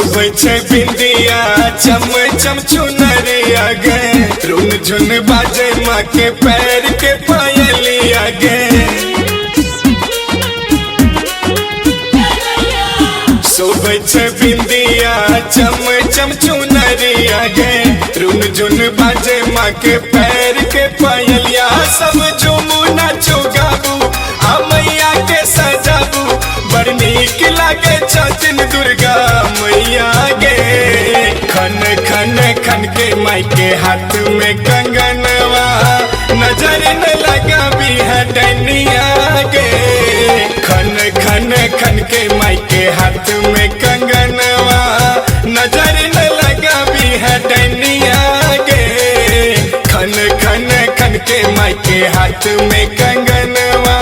शोभे छे बिंदिया चम चम चुनरिया गे, रुन झुन बाजे माँ के पैर के पायलिया गे। शोभे छे बिंदिया चम चम चुनरिया गे, रुन झुन बाजे माँ के पैर के पायलिया। सब झूमू नाचो गाबू आ मैया के सजाबू, बड़ नीक लागे छथिन दुर्गा मैया गे। खन खन खन के माई के हाथ में कंगनवा, नजर न लगाबी है डनिया गे। खन खन खन के माई के हाथ में कंगनवा, नजर न लगाबी है डनिया गे। खन खन खन के माई के हाथ में कंगनवा।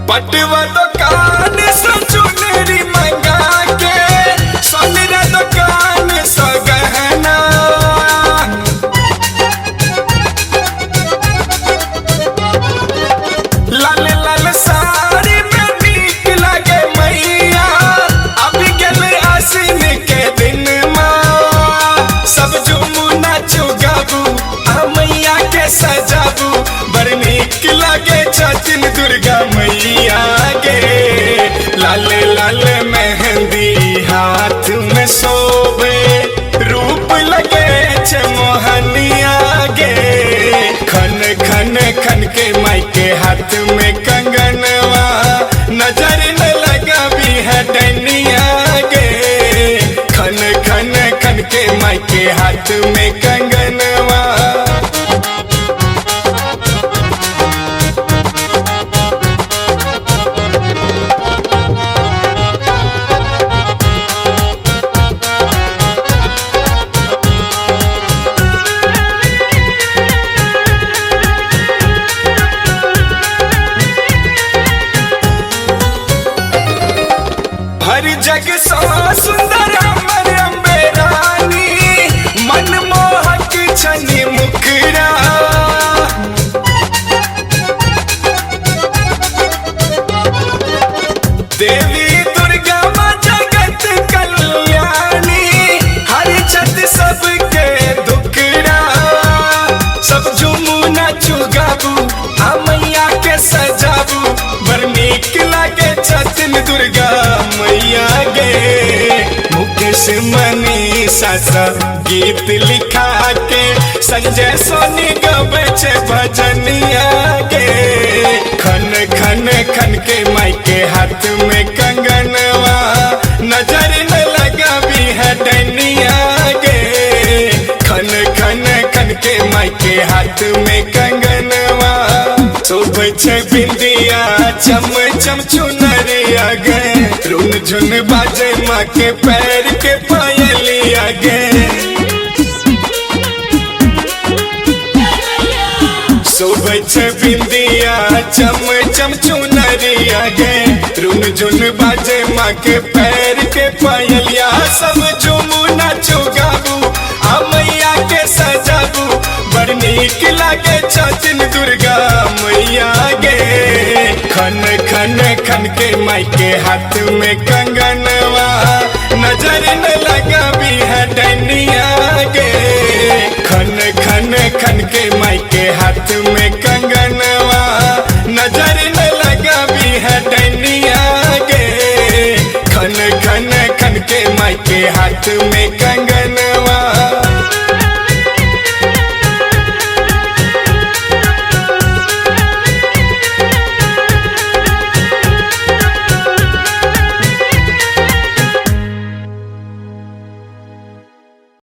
पटवा दुकान से चुनरी मंगा के, सोनरा दुकान से गहना। लाल लाल साड़ी में नीक लगे मैया, अभी गेल आसिन के दिन माँ। सब झूमू नाचू गाबू आ मैया के सजाबू, बड़ नीक लगे छथिन दुर्गा मैया गे। लाल लाल मेहंदी हाथ में शोभे, रूप लगे छे मोहनिया गे। खन खन खन के माई के हाथ में कंगनवा, नजर न लगाबी है डनिया गे। खन खन खन के माई के हाथ में कंगनवा। हर जग सो सुंदर हमर अम्बे रानी, मनमोहक छनि मुखरा। देवी दुर्गा माँ जगत कल्याणी, हर छत सबके दुखड़ा। सब झूमू नाचू गाबू आ मैया के सजाबू, बड़ नीक लागे छथिन दुर्गा मैया गे। मुकेश मनीषा सा गीत लिखा के, संजय सोनी गवे छे भजनिया गे। खन खन खन के माई के हाथ में कंगनवा, नजर न लगाबी है डनिया गे। खन खन खन के माई के हाथ में कंगनवा। शोभे छे बिंदिया चम चम चुनरिया गे, रुन झुन बाजे माँ के पैर के पायलिया गे। शोभे छे बिंदिया चम चम चुनरिया गे, रुन झुन बाजे माँ के पैर के पायलिया। सब झूमू नाचू गाबू आ मैया के सजाबू, बड़ नीक लागे छथिन दुर्गा मैया गे। खन खन खन के माई के हाथ में